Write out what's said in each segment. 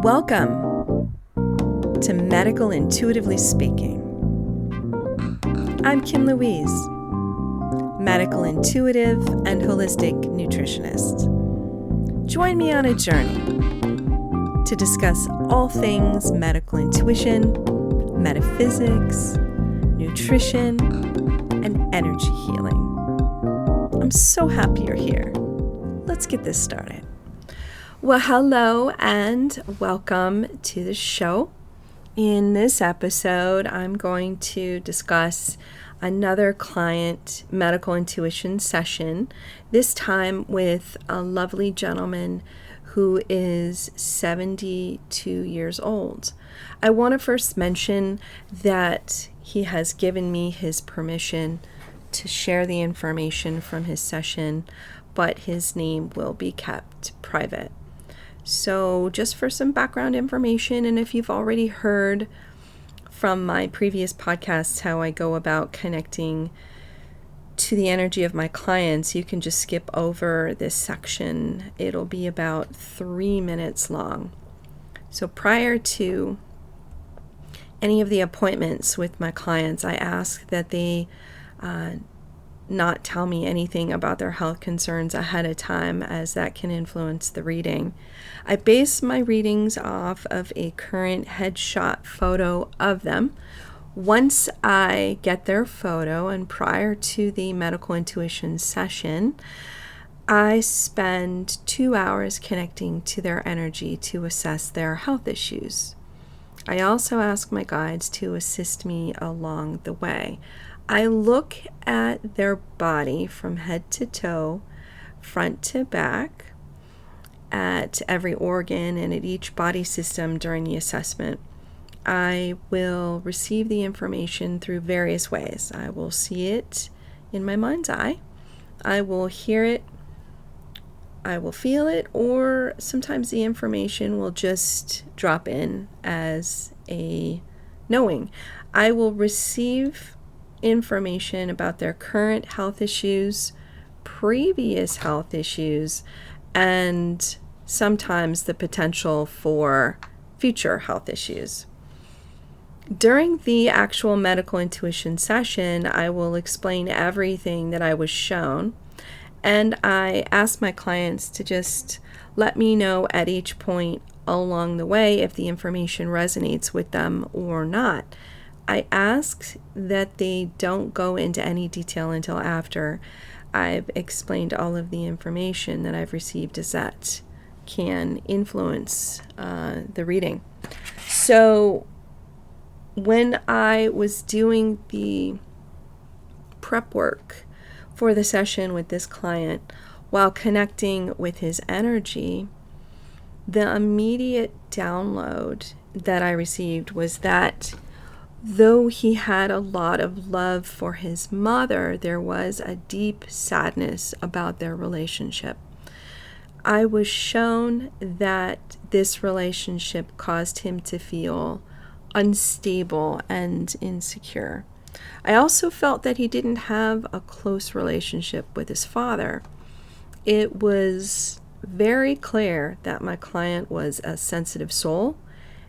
Welcome to Medical Intuitively Speaking. I'm Kim Louise, medical intuitive and holistic nutritionist. Join me on a journey to discuss all things medical intuition, metaphysics, nutrition, and energy healing. I'm so happy you're here. Let's get this started. Well, hello and welcome to the show. In this episode, I'm going to discuss another client medical intuition session, this time with a lovely gentleman who is 72 years old. I want to first mention that he has given me his permission to share the information from his session, but his name will be kept private. So just for some background information, and if you've already heard from my previous podcasts how I go about connecting to the energy of my clients, you can just skip over this section. It'll be about 3 minutes long. So prior to any of the appointments with my clients, I ask that they not tell me anything about their health concerns ahead of time, as that can influence the reading. I base my readings off of a current headshot photo of them. Once I get their photo, and prior to the medical intuition session, I spend 2 hours connecting to their energy to assess their health issues. I also ask my guides to assist me along the way. I look at their body from head to toe, front to back, at every organ and at each body system during the assessment. I will receive the information through various ways. I will see it in my mind's eye. I will hear it. I will feel it, or sometimes the information will just drop in as a knowing. I will receive information about their current health issues, previous health issues, and sometimes the potential for future health issues. During the actual medical intuition session, I will explain everything that I was shown, and I ask my clients to just let me know at each point along the way if the information resonates with them or not. I ask that they don't go into any detail until after I've explained all of the information that I've received, as that can influence the reading. So when I was doing the prep work for the session with this client, while connecting with his energy, the immediate download that I received was that though he had a lot of love for his mother, there was a deep sadness about their relationship. I was shown that this relationship caused him to feel unstable and insecure. I also felt that he didn't have a close relationship with his father. It was very clear that my client was a sensitive soul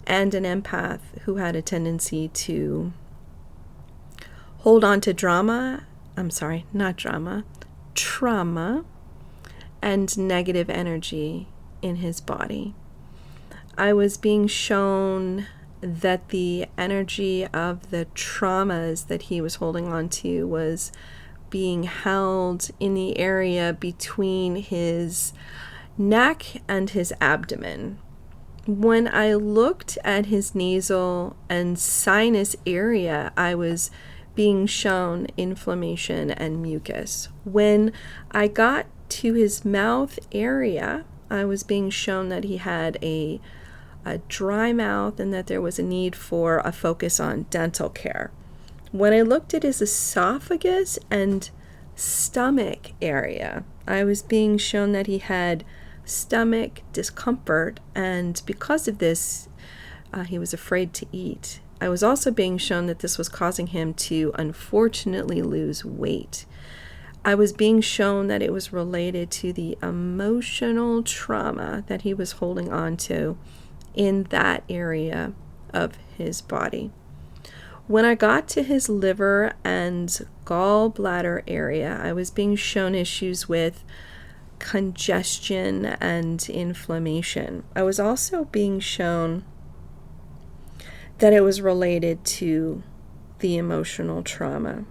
and an empath who had a tendency to hold on to trauma and negative energy in his body. I was being shown that the energy of the traumas that he was holding on to was being held in the area between his neck and his abdomen. When I looked at his nasal and sinus area, I was being shown inflammation and mucus. When I got to his mouth area, I was being shown that he had a dry mouth and that there was a need for a focus on dental care. When I looked at his esophagus and stomach area, I was being shown that he had stomach discomfort, and because of this, he was afraid to eat. I was also being shown that this was causing him to unfortunately lose weight. I was being shown that it was related to the emotional trauma that he was holding on to in that area of his body. When I got to his liver and gallbladder area, I was being shown issues with congestion and inflammation. I was also being shown that it was related to the emotional trauma.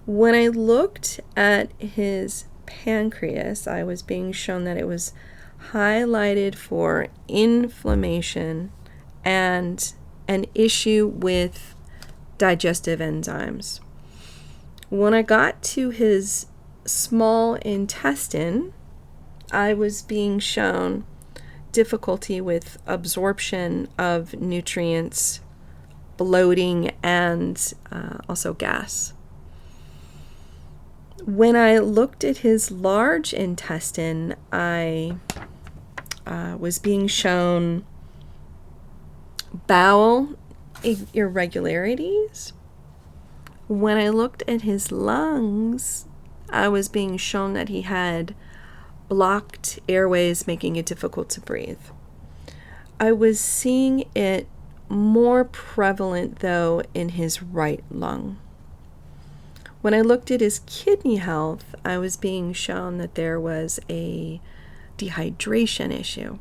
When I looked at his pancreas, I was being shown that it was highlighted for inflammation and an issue with digestive enzymes. When I got to his small intestine, I was being shown difficulty with absorption of nutrients, bloating, and also gas. When I looked at his large intestine, I was being shown bowel irregularities. When I looked at his lungs, I was being shown that he had blocked airways, making it difficult to breathe. I was seeing it more prevalent, though, in his right lung. When I looked at his kidney health, I was being shown that there was a dehydration issue.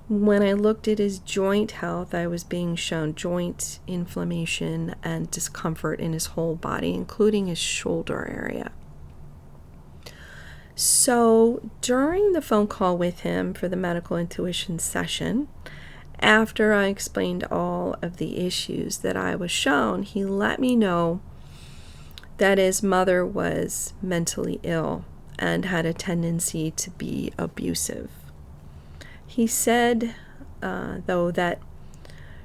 When I looked at his joint health, I was being shown joint inflammation and discomfort in his whole body, including his shoulder area. So during the phone call with him for the medical intuition session, after I explained all of the issues that I was shown, he let me know that his mother was mentally ill and had a tendency to be abusive. He said, though, that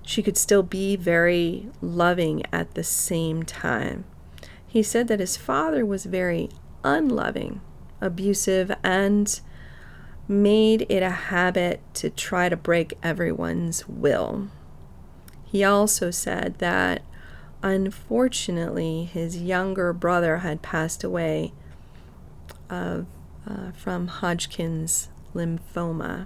she could still be very loving at the same time. He said that his father was very unloving, abusive, and made it a habit to try to break everyone's will. He also said that unfortunately his younger brother had passed away from Hodgkin's lymphoma.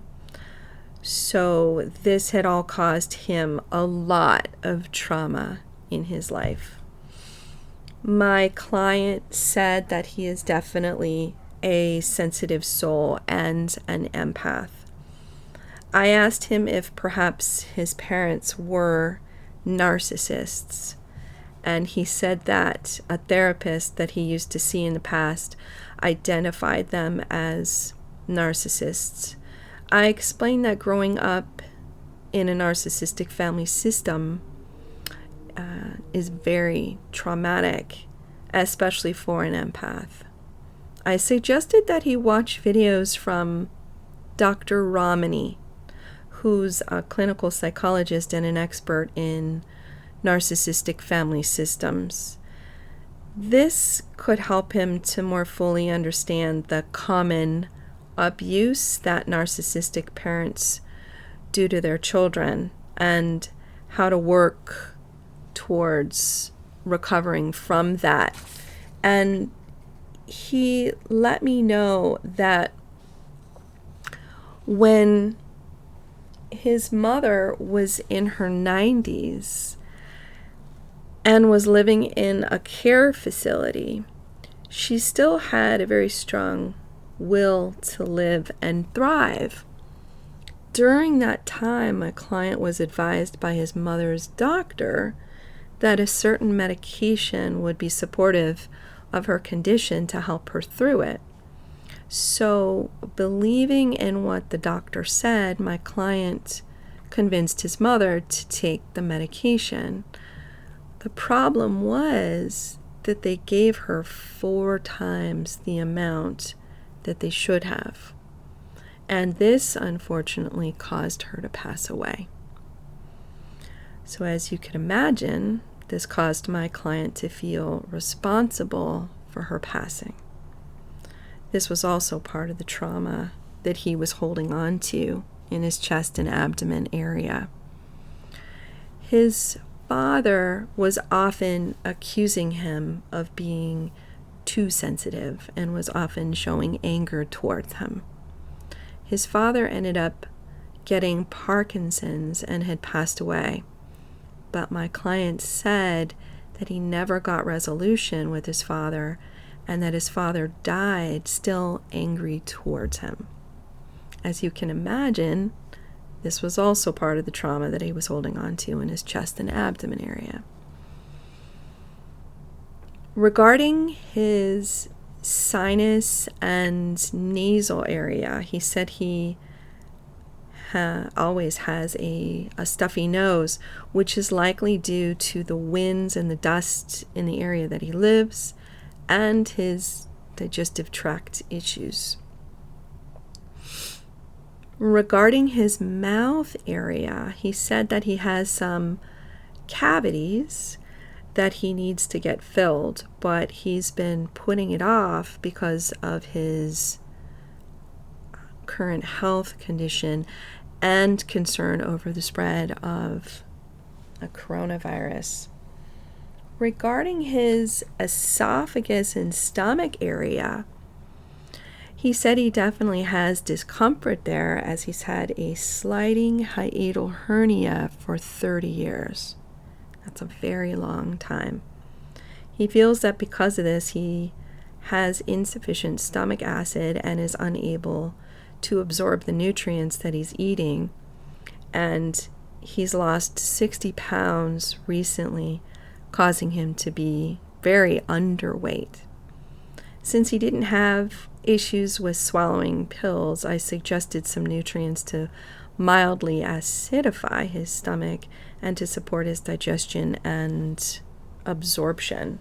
So this had all caused him a lot of trauma in his life. My client said that he is definitely a sensitive soul and an empath. I asked him if perhaps his parents were narcissists, and he said that a therapist that he used to see in the past identified them as narcissists. I explained that growing up in a narcissistic family system is very traumatic, especially for an empath. I suggested that he watch videos from Dr. Ramani, who's a clinical psychologist and an expert in narcissistic family systems. This could help him to more fully understand the common abuse that narcissistic parents do to their children and how to work towards recovering from that. And he let me know that when his mother was in her 90s and was living in a care facility, she still had a very strong will to live and thrive. During that time, my client was advised by his mother's doctor that a certain medication would be supportive of her condition to help her through it. So, believing in what the doctor said, my client convinced his mother to take the medication. The problem was that they gave her 4 times the amount that they should have. And this, unfortunately, caused her to pass away. So as you can imagine, this caused my client to feel responsible for her passing. This was also part of the trauma that he was holding on to in his chest and abdomen area. His father was often accusing him of being too sensitive and was often showing anger towards him. His father ended up getting Parkinson's and had passed away. But my client said that he never got resolution with his father and that his father died still angry towards him. As you can imagine, this was also part of the trauma that he was holding on to in his chest and abdomen area. Regarding his sinus and nasal area, he said he always has a stuffy nose, which is likely due to the winds and the dust in the area that he lives and his digestive tract issues. Regarding his mouth area, he said that he has some cavities that he needs to get filled, but he's been putting it off because of his current health condition and concern over the spread of a coronavirus. Regarding his esophagus and stomach area, he said he definitely has discomfort there as he's had a sliding hiatal hernia for 30 years. That's a very long time. He feels that because of this, he has insufficient stomach acid and is unable to absorb the nutrients that he's eating. And he's lost 60 pounds recently, causing him to be very underweight. Since he didn't have issues with swallowing pills, I suggested some nutrients to mildly acidify his stomach and to support his digestion and absorption.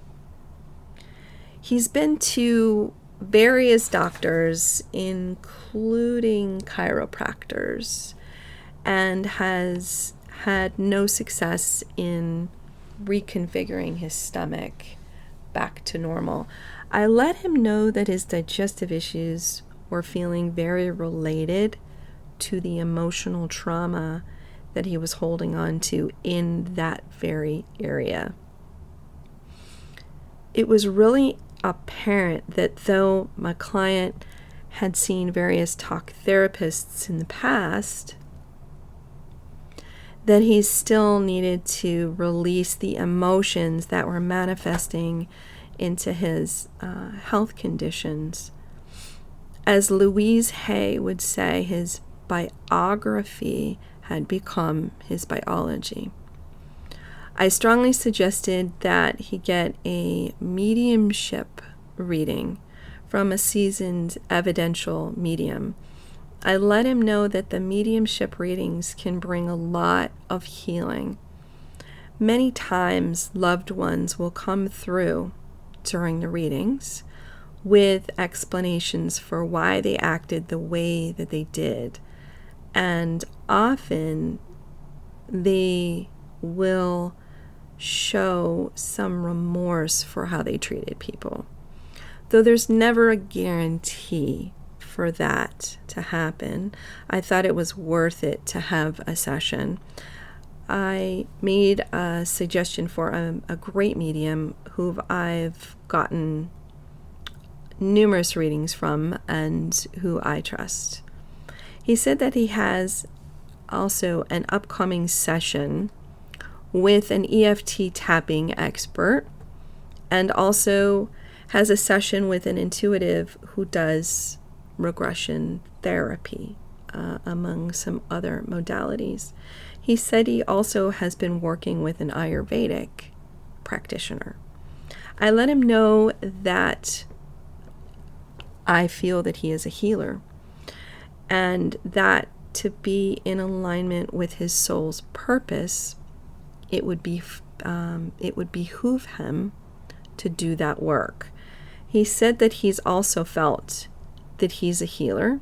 He's been to various doctors, including chiropractors, and has had no success in reconfiguring his stomach back to normal. I let him know that his digestive issues were feeling very related to the emotional trauma that he was holding on to in that very area. It was really apparent that though my client had seen various talk therapists in the past, that he still needed to release the emotions that were manifesting into his health conditions. As Louise Hay would say, his biography had become his biology. I strongly suggested that he get a mediumship reading from a seasoned evidential medium. I let him know that the mediumship readings can bring a lot of healing. Many times loved ones will come through during the readings with explanations for why they acted the way that they did. And often they will show some remorse for how they treated people. Though there's never a guarantee for that to happen, I thought it was worth it to have a session. I made a suggestion for a great medium who I've gotten numerous readings from and who I trust. He said that he has also an upcoming session with an EFT tapping expert and also has a session with an intuitive who does regression therapy, among some other modalities. He said he also has been working with an Ayurvedic practitioner. I let him know that I feel that he is a healer and that to be in alignment with his soul's purpose, it would behoove him to do that work. He said that he's also felt that he's a healer,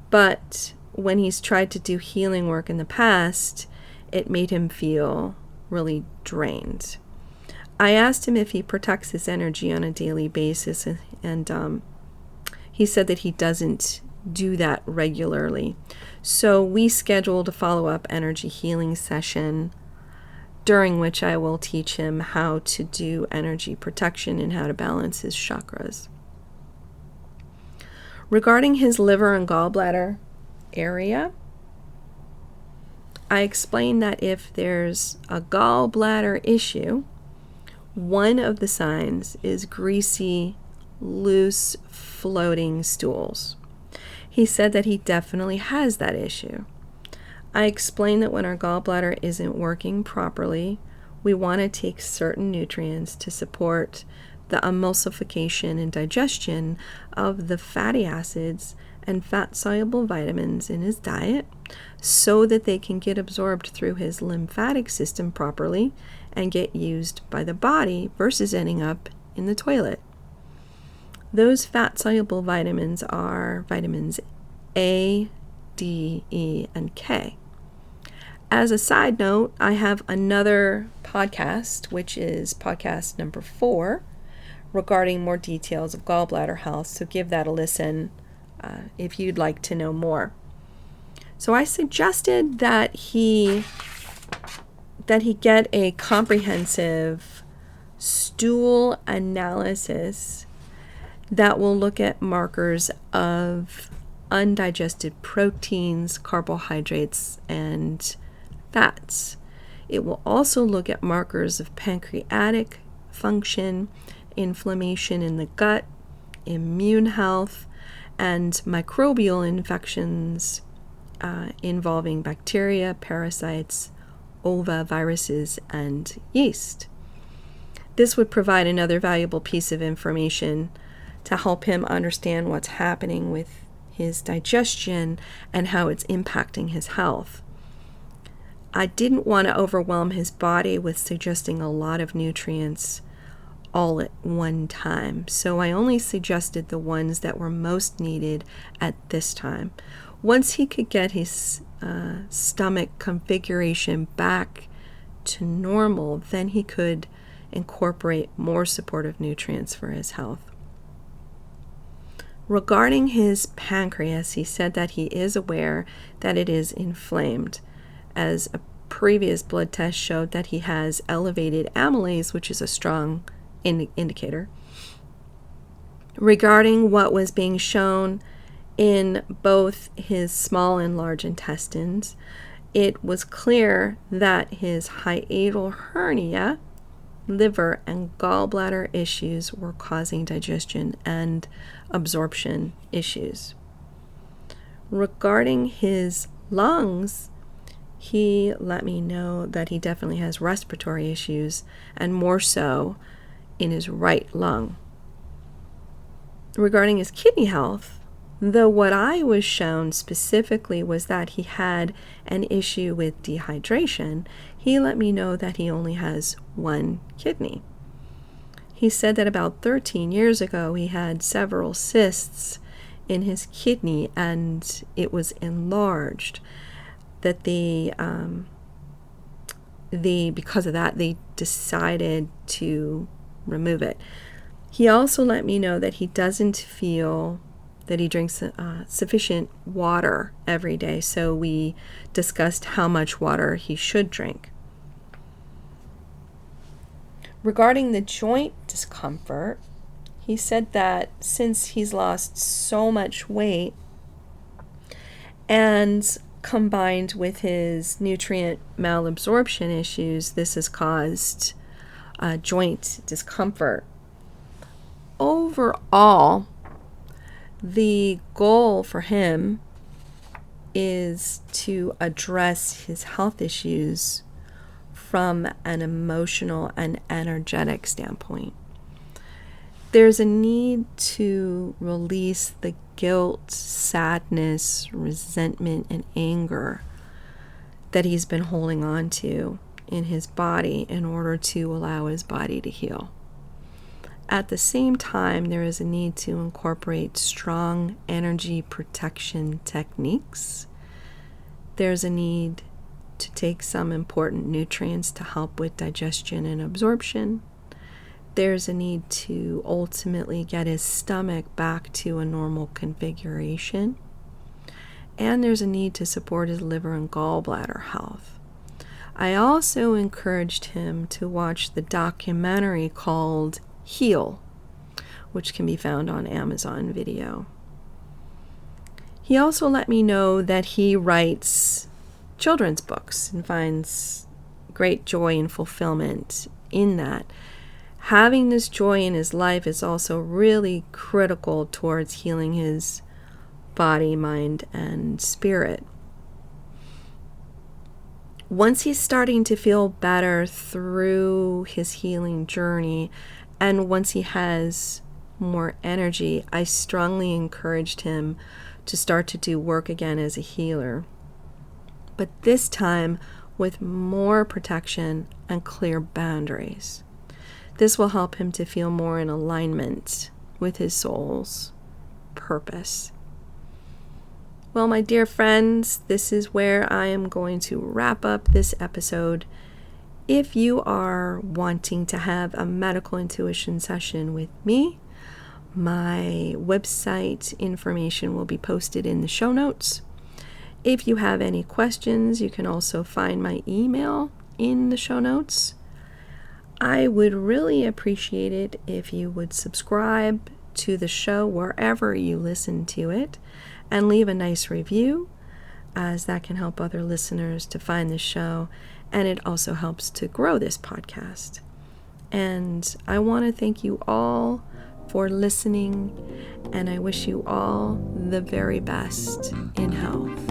but when he's tried to do healing work in the past, it made him feel really drained. I asked him if he protects his energy on a daily basis, and he said that he doesn't do that regularly. So we scheduled a follow-up energy healing session during which I will teach him how to do energy protection and how to balance his chakras. Regarding his liver and gallbladder area, I explained that if there's a gallbladder issue, one of the signs is greasy, loose, floating stools. He said that he definitely has that issue. I explained that when our gallbladder isn't working properly, we want to take certain nutrients to support the emulsification and digestion of the fatty acids and fat-soluble vitamins in his diet so that they can get absorbed through his lymphatic system properly and get used by the body versus ending up in the toilet. Those fat-soluble vitamins are vitamins A, D, E, and K. As a side note, I have another podcast, which is podcast number 4, regarding more details of gallbladder health, so give that a listen if you'd like to know more. So I suggested that he get a comprehensive stool analysis that will look at markers of undigested proteins, carbohydrates, and fats. It will also look at markers of pancreatic function, inflammation in the gut, immune health, and microbial infections involving bacteria, parasites, ova, viruses, and yeast. This would provide another valuable piece of information to help him understand what's happening with his digestion and how it's impacting his health. I didn't want to overwhelm his body with suggesting a lot of nutrients all at one time, so I only suggested the ones that were most needed at this time. Once he could get his stomach configuration back to normal, then he could incorporate more supportive nutrients for his health. Regarding his pancreas, he said that he is aware that it is inflamed, as a previous blood test showed that he has elevated amylase, which is a strong indicator. Regarding what was being shown in both his small and large intestines, it was clear that his hiatal hernia, liver, and gallbladder issues were causing digestion and absorption issues. Regarding his lungs, he let me know that he definitely has respiratory issues, and more so in his right lung. Regarding his kidney health, though what I was shown specifically was that he had an issue with dehydration, he let me know that he only has one kidney. He said that about 13 years ago he had several cysts in his kidney and it was enlarged. That because of that, they decided to remove it. He also let me know that he doesn't feel that he drinks sufficient water every day, so we discussed how much water he should drink. Regarding the joint discomfort, he said that since he's lost so much weight and combined with his nutrient malabsorption issues, this has caused joint discomfort. Overall, the goal for him is to address his health issues from an emotional and energetic standpoint. There's a need to release the guilt, sadness, resentment, and anger that he's been holding on to in his body in order to allow his body to heal. At the same time, there is a need to incorporate strong energy protection techniques. There's a need to take some important nutrients to help with digestion and absorption. There's a need to ultimately get his stomach back to a normal configuration. And there's a need to support his liver and gallbladder health. I also encouraged him to watch the documentary called Heal, which can be found on Amazon Video. He also let me know that he writes children's books and finds great joy and fulfillment in that. Having this joy in his life is also really critical towards healing his body, mind, and spirit. Once he's starting to feel better through his healing journey, and once he has more energy, I strongly encouraged him to start to do work again as a healer. But this time with more protection and clear boundaries. This will help him to feel more in alignment with his soul's purpose. Well, my dear friends, this is where I am going to wrap up this episode. If you are wanting to have a medical intuition session with me, my website information will be posted in the show notes. If you have any questions, you can also find my email in the show notes. I would really appreciate it if you would subscribe to the show wherever you listen to it and leave a nice review, as that can help other listeners to find the show, and it also helps to grow this podcast. And I want to thank you all for listening, and I wish you all the very best in health.